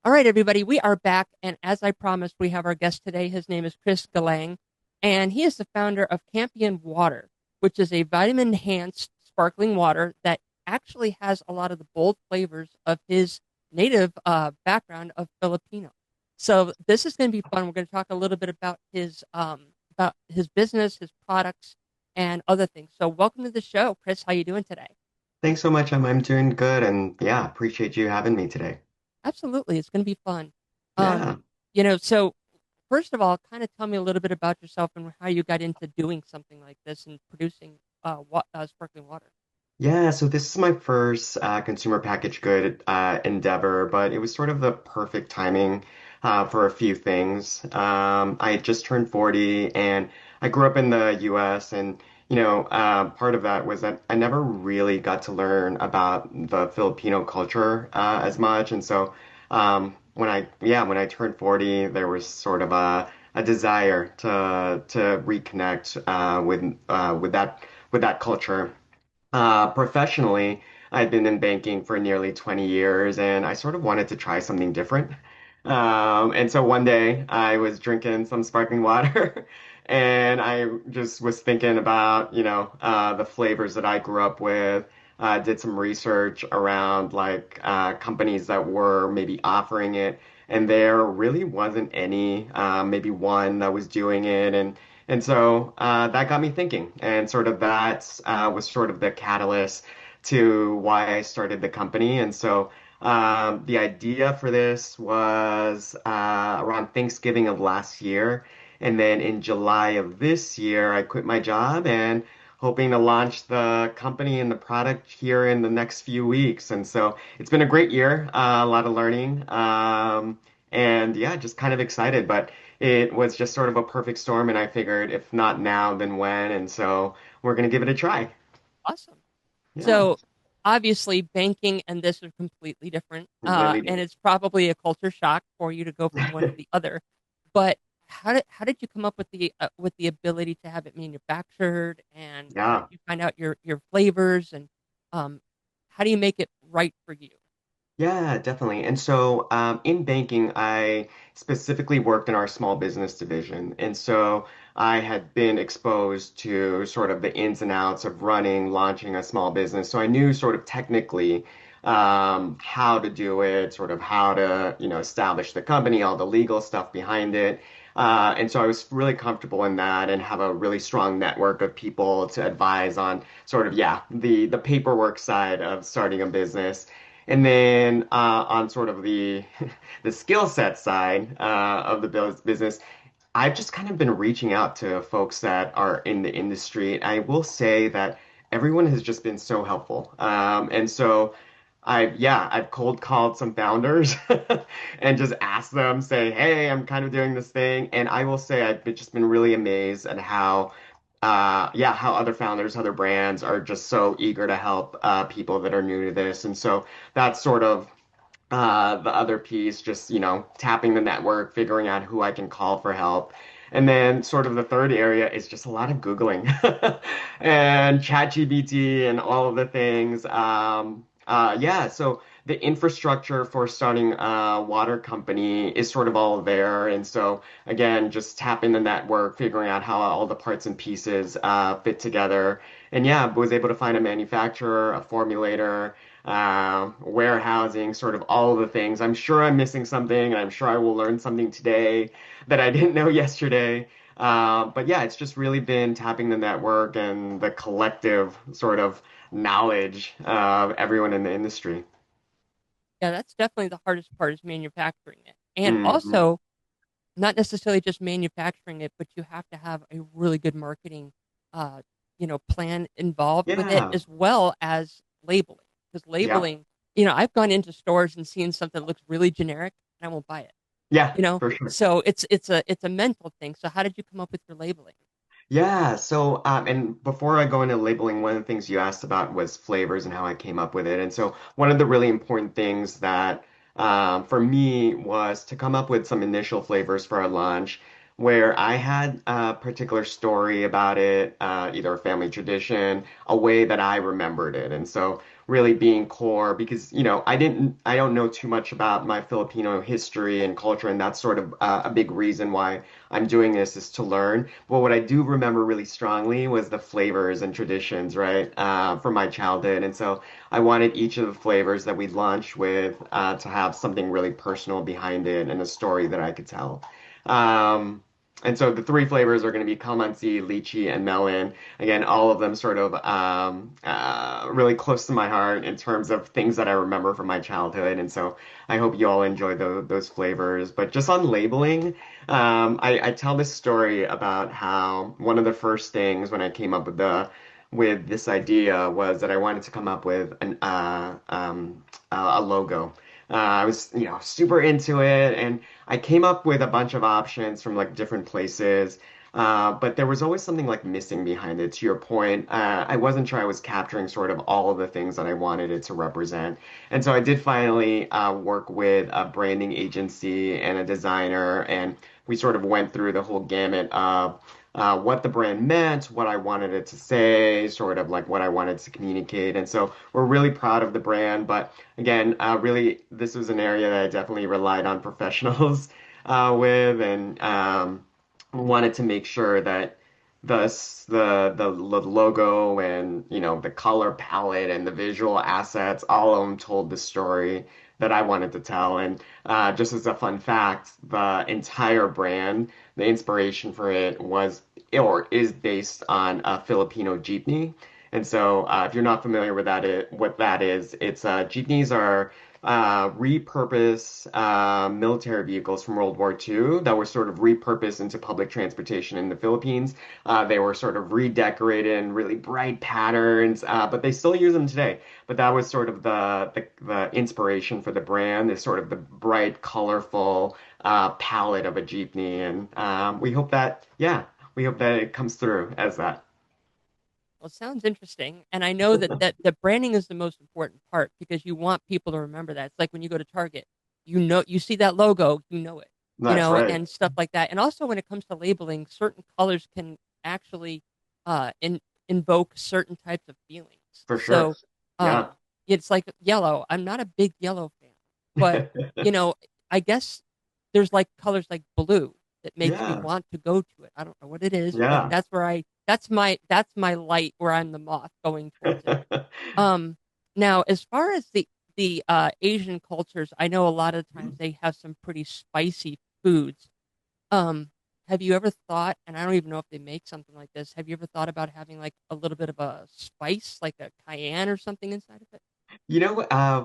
All right, everybody, we are back. And as I promised, we have our guest today. His name is Chris Galang, and he is the founder of Kampeon Water, which is a vitamin enhanced sparkling water that actually has a lot of the bold flavors of his native background of Filipino. So this is going to be fun. We're going to talk a little bit about his business, his products, and other things. So welcome to the show, Chris. How you doing today? Thanks so much. I'm doing good, and yeah, appreciate you having me today. Absolutely, it's going to be fun. Um, Yeah. so first of all, kind of tell me a little bit about yourself and how you got into doing something like this and producing sparkling water. Yeah, so this is my first consumer packaged good endeavor, but it was sort of the perfect timing for a few things. I had just turned 40 and I grew up in the US, and part of that was that I never really got to learn about the Filipino culture as much. And so when I turned 40, there was sort of a desire to reconnect with that culture. Professionally, I've been in banking for nearly 20 years and I sort of wanted to try something different. And so one day I was drinking some sparkling water and I just was thinking about, the flavors that I grew up with. Did some research around like companies that were maybe offering it, and there really wasn't any, maybe one that was doing it. And so that got me thinking, and sort of that was sort of the catalyst to why I started the company. And so the idea for this was around Thanksgiving of last year. And then in July of this year, I quit my job and hoping to launch the company and the product here in the next few weeks. And so it's been a great year, a lot of learning. And yeah, just kind of excited. But it was just sort of a perfect storm, and I figured if not now, then when? And so we're gonna give it a try. Awesome. Yeah, So obviously, banking and this are completely different, really and good. it's probably a culture shock for you to go from one to the other. But how did you come up with the ability to have it manufactured, and how did Yeah. you find out your flavors, and um, how do you make it right for you? Yeah, definitely. And so in banking, I specifically worked in our small business division. And so I had been exposed to sort of the ins and outs of running, launching a small business. So I knew sort of technically how to do it, sort of how to, establish the company, all the legal stuff behind it. And so I was really comfortable in that and have a really strong network of people to advise on sort of, yeah, the paperwork side of starting a business. And then on sort of the the skill set side of the business, I've just kind of been reaching out to folks that are in the industry. I will say that everyone has just been so helpful. And so I've cold called some founders and just asked them, say, hey, I'm kind of doing this thing. And I will say just been really amazed at how other founders, other brands are just so eager to help people that are new to this. And so that's sort of the other piece, just, tapping the network, figuring out who I can call for help. And then sort of the third area is just a lot of Googling and ChatGPT and all of the things. Yeah, so the infrastructure for starting a water company is sort of all there. And so again, just tapping the network, figuring out how all the parts and pieces fit together. And yeah, was able to find a manufacturer, a formulator, warehousing, sort of all of the things. I'm sure I'm missing something, and I'm sure I will learn something today that I didn't know yesterday. But yeah, it's just really been tapping the network and the collective sort of knowledge of everyone in the industry. Yeah, that's definitely the hardest part is manufacturing it. And Hmm. also, not necessarily just manufacturing it, but you have to have a really good marketing, uh, plan involved with it Yeah, as well as labeling. Because yeah, labeling, I've gone into stores and seen something that looks really generic and I won't buy it, yeah, you know? for sure. So it's a mental thing. So how did you come up with your labeling? Yeah, so and before I go into labeling, one of the things you asked about was flavors and how I came up with it. And so one of the really important things that for me was to come up with some initial flavors for our lunch where I had a particular story about it, either a family tradition, a way that I remembered it. And so really being core because, I don't know too much about my Filipino history and culture, and that's sort of a big reason why I'm doing this is to learn. But what I do remember really strongly was the flavors and traditions, right, from my childhood. And so I wanted each of the flavors that we launched with to have something really personal behind it and a story that I could tell. Um, and so the three flavors are going to be calamansi, lychee, and melon. Again, all of them sort of really close to my heart in terms of things that I remember from my childhood. And so I hope you all enjoy those flavors. But just on labeling, I tell this story about how one of the first things when I came up with this idea was that I wanted to come up with a logo. I was, super into it, and I came up with a bunch of options from like different places. But there was always something like missing behind it. To your point, I wasn't sure I was capturing sort of all of the things that I wanted it to represent. And so I did finally work with a branding agency and a designer, and we sort of went through the whole gamut of what the brand meant, what I wanted it to say, sort of like what I wanted to communicate. And so we're really proud of the brand. But again, really, this was an area that I definitely relied on professionals with, and wanted to make sure that the logo and the color palette and the visual assets, all of them told the story that I wanted to tell. And just as a fun fact, the entire brand, the inspiration for it was or is based on a Filipino jeepney. And so, if you're not familiar with what that is, it's jeepneys are repurposed military vehicles from World War II that were sort of repurposed into public transportation in the Philippines. They were sort of redecorated in really bright patterns, but they still use them today. But that was sort of the inspiration for the brand, is sort of the bright, colorful palette of a jeepney, and we hope that it comes through as that. Well, it sounds interesting. And I know that the branding is the most important part because you want people to remember that. It's like when you go to Target, you see that logo, you know it, That's right, and stuff like that. And also when it comes to labeling, certain colors can actually invoke certain types of feelings. for sure. So Yeah. um, it's like yellow. I'm not a big yellow fan, but you know, I guess there's like colors like blue that makes me Yeah. want to go to it. I don't know what it is, but Yeah. that's my light where I'm the moth going towards it. Um, Now as far as the Asian cultures, I know a lot of times they have some pretty spicy foods. Um, have you ever thought, and I don't even know if they make something like this, have you ever thought about having like a little bit of a spice, like a cayenne or something inside of it?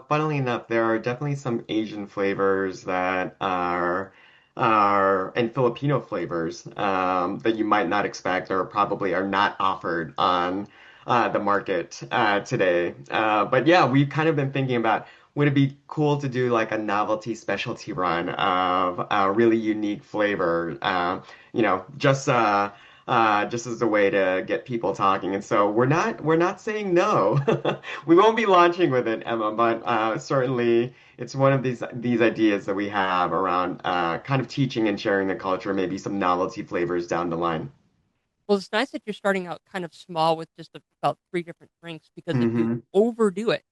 Funnily enough, there are definitely some Asian flavors that are and Filipino flavors that you might not expect or probably are not offered on the market today. But yeah, we've kind of been thinking about would it be cool to do like a novelty specialty run of a really unique flavor, just as a way to get people talking. And so we're not saying no. We won't be launching with it, Emma, but certainly it's one of these ideas that we have around kind of teaching and sharing the culture, maybe some novelty flavors down the line. Well, it's nice that you're starting out kind of small with just about three different drinks because if you Hmm. overdo it,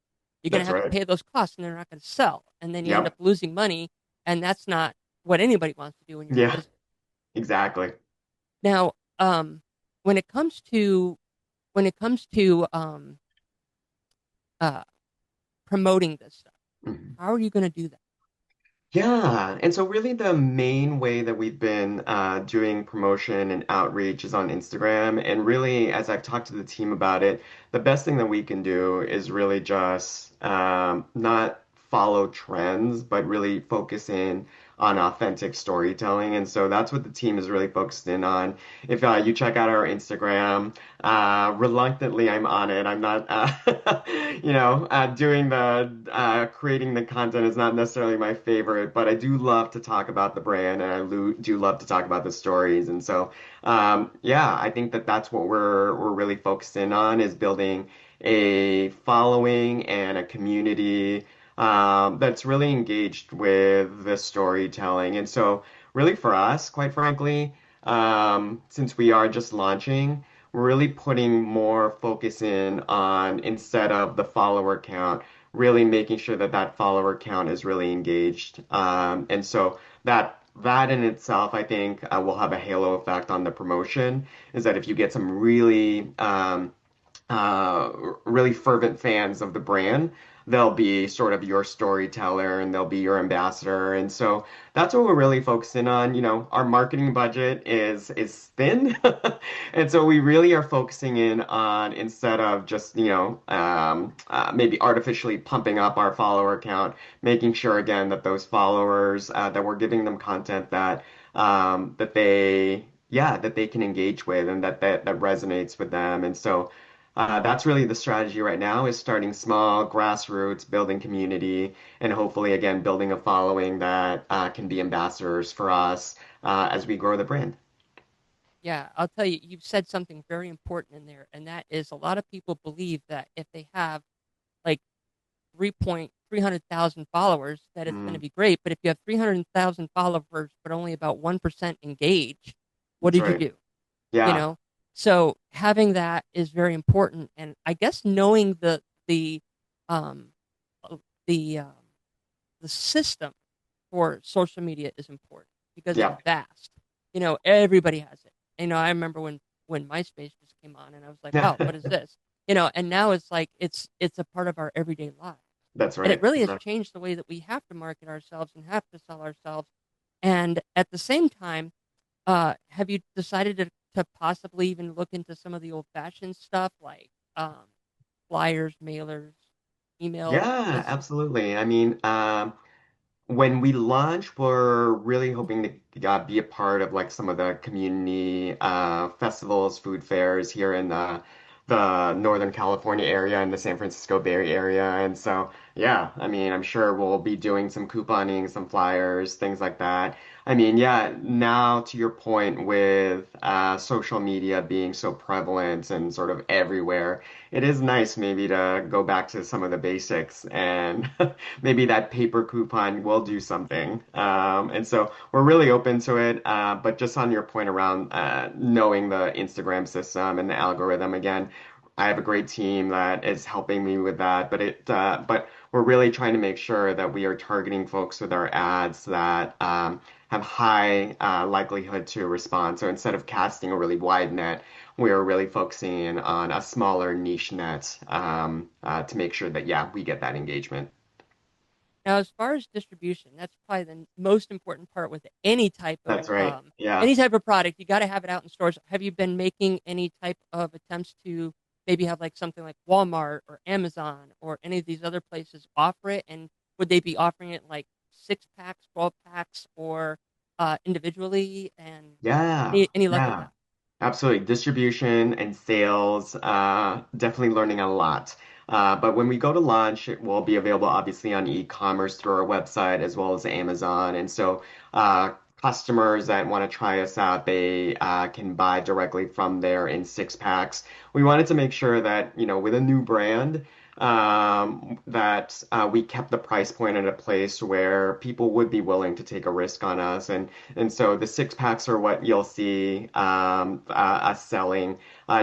you're going to That's have to right. pay those costs and they're not going to sell. And then you end up Yep. losing money. And that's not what anybody wants to do when you're in Yeah, business. exactly. Now, when it comes to when it comes to uh, promoting this stuff, Mhm. how are you going to do that? Yeah, and so really the main way that we've been doing promotion and outreach is on Instagram. And really, as I've talked to the team about it, the best thing that we can do is really just not follow trends, but really focus in on authentic storytelling. And so that's what the team is really focused in on. If you check out our Instagram, reluctantly, I'm on it. I'm not, doing creating the content is not necessarily my favorite, but I do love to talk about the brand and do love to talk about the stories. And so, yeah, I think that that's what we're really focused in on is building a following and a community that's really engaged with the storytelling. And so, really for us, quite frankly, since we are just launching, really putting more focus in on instead of the follower count, really making sure that that follower count is really engaged. And so that in itself, I think, will have a halo effect on the promotion. Is that if you get some uh, really fervent fans of the brand, they'll be sort of your storyteller and they'll be your ambassador. And so that's what we're really focusing on. You know, our marketing budget is thin. And so we really are focusing in on instead of just, maybe artificially pumping up our follower count, making sure again that those followers that we're giving them content that they can engage with and that resonates with them. And so that's really the strategy right now is starting small, grassroots, building community, and hopefully, again, building a following that can be ambassadors for us as we grow the brand. Yeah, I'll tell you, you've said something very important in there, and that is a lot of people believe that if they have like 300,000 followers, that it's going to Mm, be great. But if you have 300,000 followers, but only about 1% engage, what that's did you right. do? You Yeah. know? So having that is very important. And I guess knowing um, uh, the, um, the system for social media is important because it's Yeah. vast. Everybody has it. I remember when MySpace just came on, and I was like, "Wow, what is this?" And now it's like it's a part of our everyday life, That's and it right. really has changed the way that we have to market ourselves and have to sell ourselves. And at the same time, have you decided to possibly even look into some of the old-fashioned stuff like flyers, mailers, email Yeah, lists? absolutely. I mean, when we launch, we're really hoping to be a part of like some of the community festivals, food fairs here in the Northern California area and the San Francisco Bay Area. And so, yeah, I mean, I'm sure we'll be doing some couponing, some flyers, things like that. I mean, yeah, now to your point with social media being so prevalent and sort of everywhere, it is nice maybe to go back to some of the basics and maybe that paper coupon will do something. And so we're really open to it. But just on your point around knowing the Instagram system and the algorithm, again, I have a great team that is helping me with that. But we're really trying to make sure that we are targeting folks with our ads that have high likelihood to respond. So instead of casting a really wide net, we are really focusing in on a smaller niche net to make sure that, yeah, we get that engagement. Now, as far as distribution, that's probably the most important part with any type of That's right. Yeah. any type of product. You got to have it out in stores. Have you been making any type of attempts to maybe have like something like Walmart or Amazon or any of these other places offer it? And would they be offering it like 6 packs, 12 packs, or individually? And Yeah. any luck with Yeah. that? Absolutely. Distribution and sales, definitely learning a lot. But when we go to launch, it will be available obviously on e-commerce through our website as well as Amazon. And so customers that want to try us out, they can buy directly from there in 6 packs. We wanted to make sure that, with a new brand, that we kept the price point at a place where people would be willing to take a risk on us. And so the 6 packs are what you'll see us selling.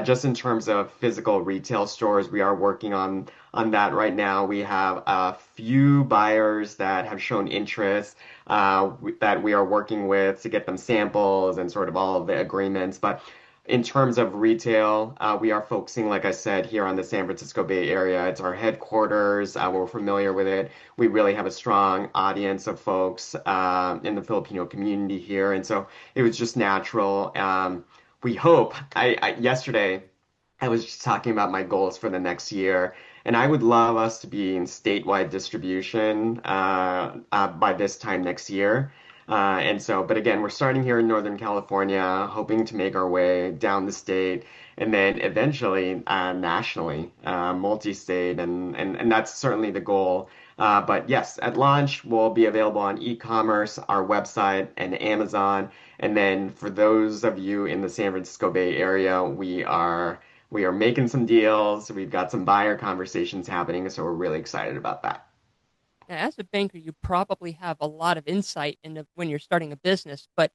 Just in terms of physical retail stores, we are working on that right now. We have a few buyers that have shown interest that we are working with to get them samples and sort of all of the agreements. But in terms of retail, we are focusing, like I said, here on the San Francisco Bay Area. It's our headquarters. We're familiar with it. We really have a strong audience of folks in the Filipino community here, and so it was just natural. We hope. Yesterday I was just talking about my goals for the next year, and I would love us to be in statewide distribution by this time next year. But again, we're starting here in Northern California, hoping to make our way down the state, and then eventually nationally, multi-state, and that's certainly the goal. But yes, at launch, we'll be available on e-commerce, our website, and Amazon. And then for those of you in the San Francisco Bay Area, we are making some deals. We've got some buyer conversations happening, so we're really excited about that. Now, as a banker, you probably have a lot of insight into when you're starting a business, but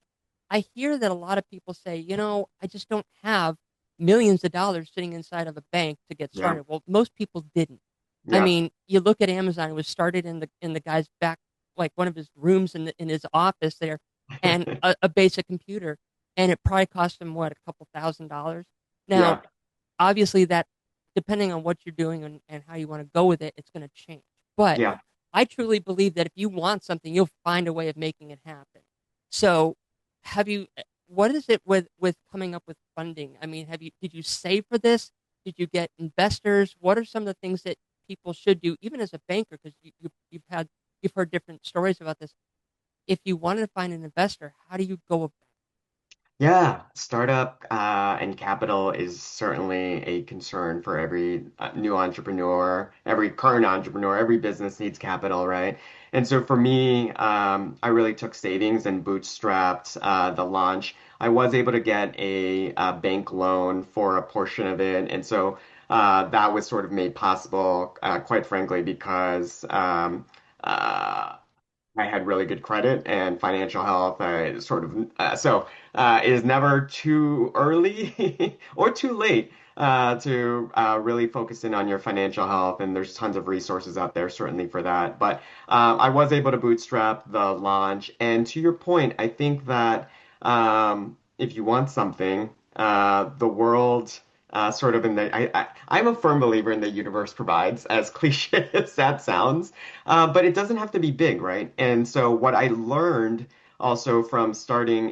I hear that a lot of people say, I just don't have millions of dollars sitting inside of a bank to get Yeah. started. Well, most people didn't. I Yeah. mean, you look at Amazon, it was started in the guy's back, like one of his rooms in his office there, and a basic computer, and it probably cost him what, a couple $1,000. Now, Yeah. obviously, that depending on what you're doing and how you want to go with it, it's going to change. But Yeah. I truly believe that if you want something, you'll find a way of making it happen. So, have you? What is it with coming up with funding? I mean, did you save for this? Did you get investors? What are some of the things that people should do, even as a banker? Because you've heard different stories about this. If you wanted to find an investor, how do you go about Yeah, startup and capital is certainly a concern for every new entrepreneur, every current entrepreneur, every business needs capital, right? And so for me, I really took savings and bootstrapped the launch. I was able to get a bank loan for a portion of it, and so that was sort of made possible, quite frankly, because I had really good credit and financial health. It is never too early or too late to really focus in on your financial health. And there's tons of resources out there, certainly for that. But I was able to bootstrap the launch. And to your point, I think that if you want something, the world. Sort of in the, I'm a firm believer in the universe provides, as cliche as that sounds. But it doesn't have to be big, right? And so what I learned also from from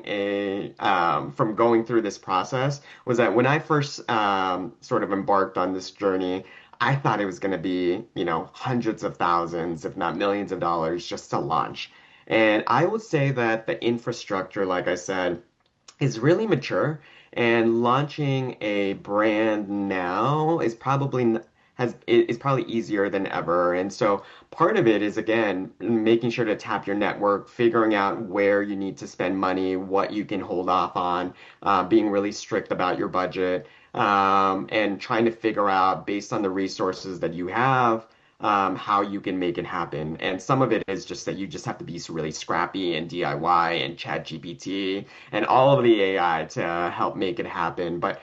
going through this process was that when I first sort of embarked on this journey, I thought it was going to be, hundreds of thousands, if not millions of dollars just to launch. And I would say that the infrastructure, like I said, is really mature, and launching a brand now is probably easier than ever. And so part of it is again making sure to tap your network, figuring out where you need to spend money, what you can hold off on, being really strict about your budget, and trying to figure out based on the resources that you have, how you can make it happen. And some of it is just that you just have to be really scrappy and DIY and chat GPT and all of the AI to help make it happen. But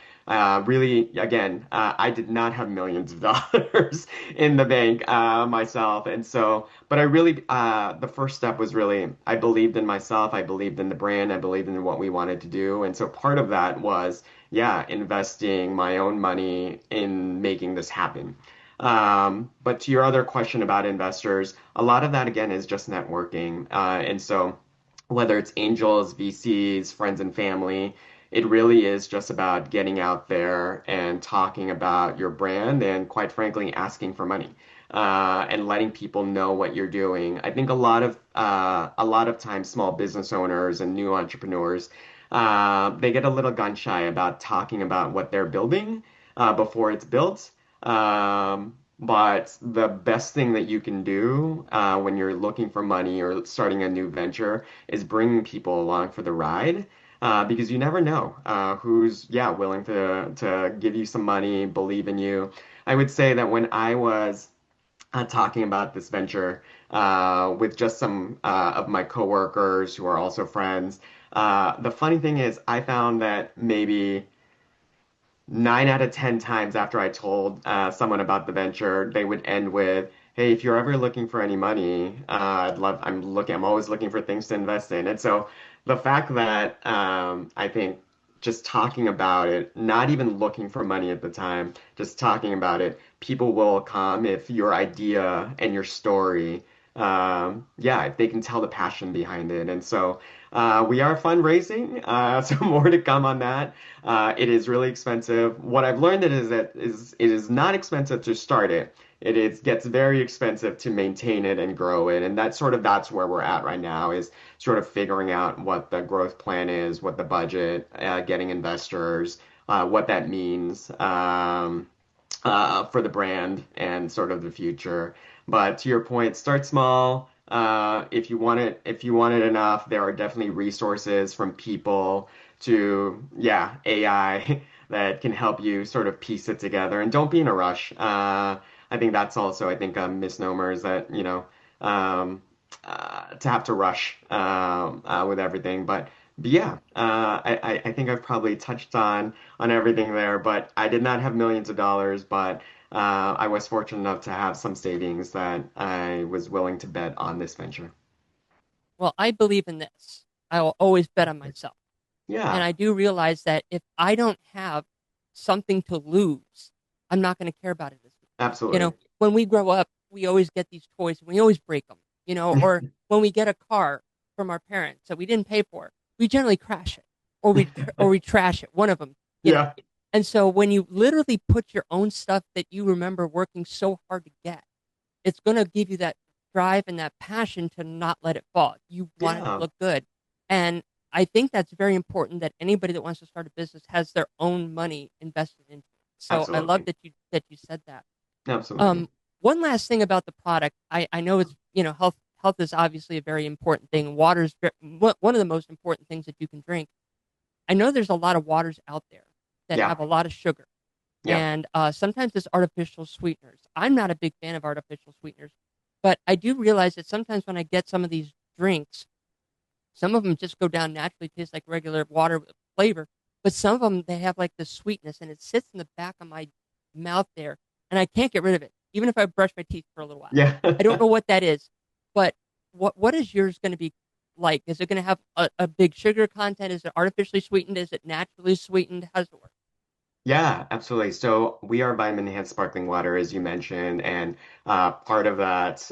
really, again, I did not have millions of dollars in the bank myself. And so, but I really, the first step was really, I believed in myself, I believed in the brand, I believed in what we wanted to do. And so part of that was, yeah, investing my own money in making this happen. But to your other question about investors, a lot of that again is just networking. And so whether it's angels, VCs, friends and family, it really is just about getting out there and talking about your brand and quite frankly asking for money. And letting people know what you're doing. I think a lot of times small business owners and new entrepreneurs they get a little gun shy about talking about what they're building before it's built. But the best thing that you can do when you're looking for money or starting a new venture is bringing people along for the ride. Because you never know who's willing to give you some money, believe in you. I would say that when I was talking about this venture with just some of my coworkers who are also friends, the funny thing is I found that maybe 9 out of 10 times after I told someone about the venture, they would end with, "Hey, if you're ever looking for any money, I'm always looking for things to invest in." And so the fact that I think just talking about it, not even looking for money at the time, just talking about it, people will come if your idea and your story, if they can tell the passion behind it. And so we are fundraising, so more to come on that. It is really expensive. What I've learned it is not expensive to start it. Gets very expensive to maintain it and grow it, and that's where we're at right now is sort of figuring out what the growth plan is, what the budget, getting investors, what that means for the brand and sort of the future. But to your point, start small. If you want it enough, there are definitely resources from people to, AI that can help you sort of piece it together. And don't be in a rush. I think that's also, I think, a misnomer is that, to have to rush with everything. But But yeah, I think I've probably touched on everything there, but I did not have millions of dollars, but I was fortunate enough to have some savings that I was willing to bet on this venture. Well, I believe in this. I will always bet on myself. And Yeah, I do realize that if I don't have something to lose, I'm not going to care about it as much. You absolutely. know, when we grow up, we always get these toys and we always break them, or when we get a car from our parents that we didn't pay for, we generally crash it or we trash it, one of them. Yeah, And so when you literally put your own stuff that you remember working so hard to get, it's going to give you that drive and that passion to not let it fall. You want it to yeah, look good. And I think that's very important that anybody that wants to start a business has their own money invested into it. So I love absolutely. that you said that. Absolutely. Um, One last thing about the product, I know it's health is obviously a very important thing. Water is one of the most important things that you can drink. I know there's a lot of waters out there that Yeah, have a lot of sugar, yeah, and sometimes it's artificial sweeteners. I'm not a big fan of artificial sweeteners, but I do realize that sometimes when I get some of these drinks, some of them just go down naturally, taste like regular water with flavor, but some of them they have like the sweetness, and it sits in the back of my mouth there, and I can't get rid of it, even if I brush my teeth for a little while. yeah. I don't know what that is, but what is yours going to be like? Is it going to have a big sugar content? Is it artificially sweetened? Is it naturally sweetened? How does it work? Yeah, absolutely. So we are vitamin enhanced sparkling water, as you mentioned, and part of that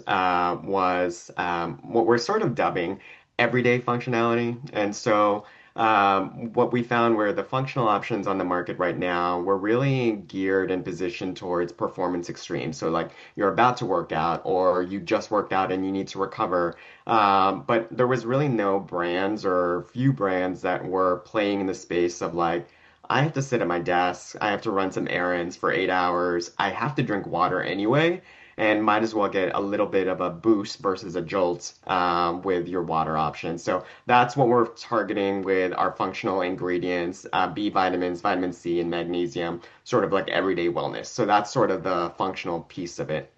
was what we're sort of dubbing everyday functionality. And so what we found were the functional options on the market right now were really geared and positioned towards performance extreme. So like you're about to work out, or you just worked out and you need to recover. But there was really no brands or few brands that were playing in the space of like I have to sit at my desk. I have to run some errands for 8 hours. I have to drink water anyway, and might as well get a little bit of a boost versus a jolt with your water option. So that's what we're targeting with our functional ingredients, B vitamins, vitamin C, and magnesium, sort of like everyday wellness. So that's sort of the functional piece of it.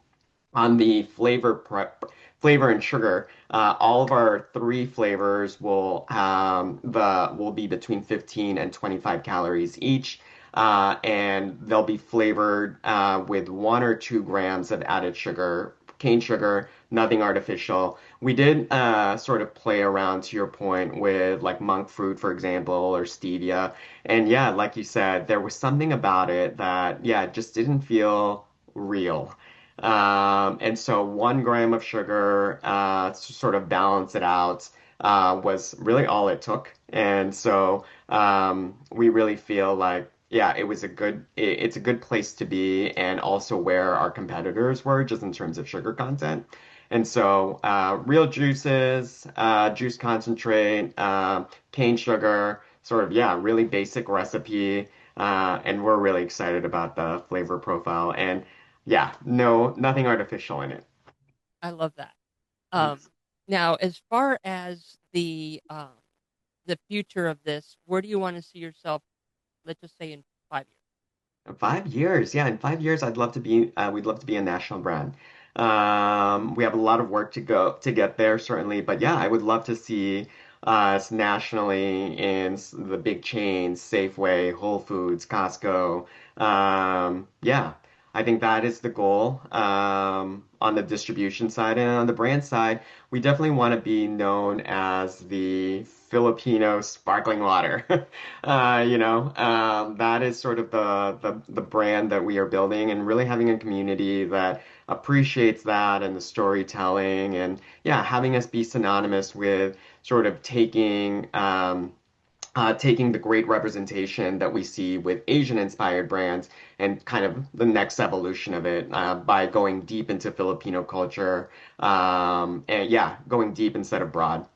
On the flavor and sugar, all of our three flavors will be between 15 and 25 calories each. And they'll be flavored with 1 or 2 grams of added sugar, cane sugar, nothing artificial. We did sort of play around to your point with like monk fruit, for example, or stevia. And yeah, like you said, there was something about it that, yeah, just didn't feel real. And so 1 gram of sugar to sort of balance it out was really all it took. And so we really feel like, yeah, it's a good place to be and also where our competitors were just in terms of sugar content. And so real juices, juice concentrate, cane sugar, sort of, yeah, really basic recipe. And we're really excited about the flavor profile. And yeah, no, nothing artificial in it. I love that. Um, Yes. Now, as far as the future of this, where do you want to see yourself? Let's just say in 5 years. 5 years, yeah, in 5 years, we'd love to be a national brand. We have a lot of work to go to get there, certainly, but yeah, I would love to see us nationally in the big chains, Safeway, Whole Foods, Costco. Yeah, I think that is the goal on the distribution side. And on the brand side, we definitely want to be known as the Filipino sparkling water. That is sort of the brand that we are building and really having a community that appreciates that and the storytelling and yeah, having us be synonymous with sort of taking the great representation that we see with Asian inspired brands and kind of the next evolution of it by going deep into Filipino culture and yeah, going deep instead of broad.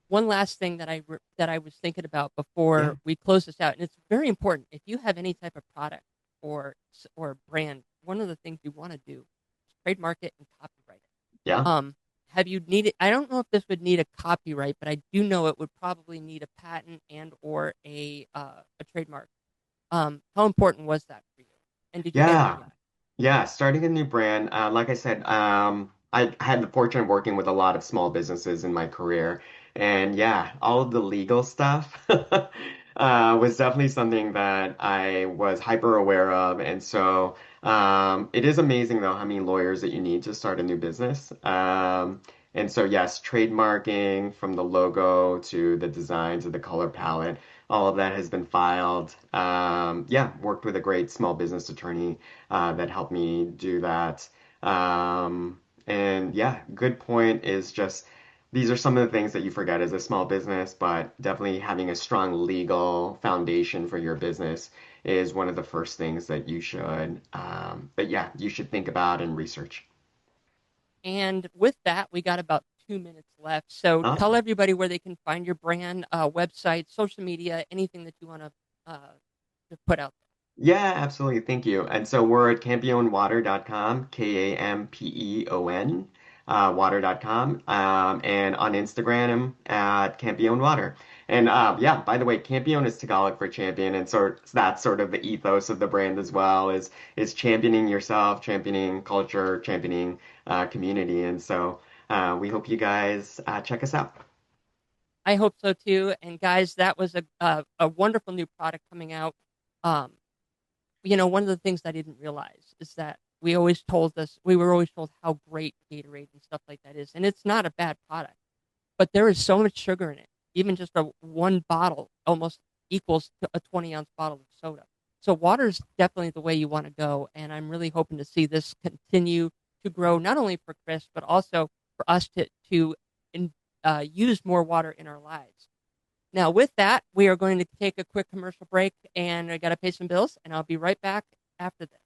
One last thing that I was thinking about Yeah. before we close this out, and it's very important. If you have any type of product or brand, one of the things you want to do is trademark it and copyright it. Yeah. Have you needed? I don't know if this would need a copyright, but I do know it would probably need a patent and or a trademark. How important was that for you? And did you get one Yeah. yet? Yeah, starting a new brand. Like I said, I had the fortune of working with a lot of small businesses in my career. And yeah, all of the legal stuff was definitely something that I was hyper aware of. And so it is amazing though how many lawyers that you need to start a new business. And so yes, trademarking from the logo to the design to the color palette, all of that has been filed. Yeah, worked with a great small business attorney that helped me do that. And yeah, good point is just these are some of the things that you forget as a small business, but definitely having a strong legal foundation for your business is one of the first things that you should, but yeah, you should think about and research. And with that, we got about 2 minutes left. So tell Awesome. everybody where they can find your brand, website, social media, anything that you want to put out Yeah, absolutely. Thank you. And so we're at kampeonwater.com, Kampeon, water.com, and on Instagram at Kampeon Water. And yeah, by the way, Kampeon is Tagalog for champion, and so that's sort of the ethos of the brand as well, is championing yourself, championing culture, championing community. And so we hope you guys check us out. there. I hope so too. And guys, that was a wonderful new product coming out. Um, one of the things I didn't realize is that we were always told how great Gatorade and stuff like that is, and it's not a bad product, but there is so much sugar in it. Even just a one bottle almost equals to a 20-ounce bottle of soda. So water is definitely the way you want to go, and I'm really hoping to see this continue to grow, not only for Chris, but also for us to use more water in our lives. Now, with that, we are going to take a quick commercial break, and I got to pay some bills, and I'll be right back after this.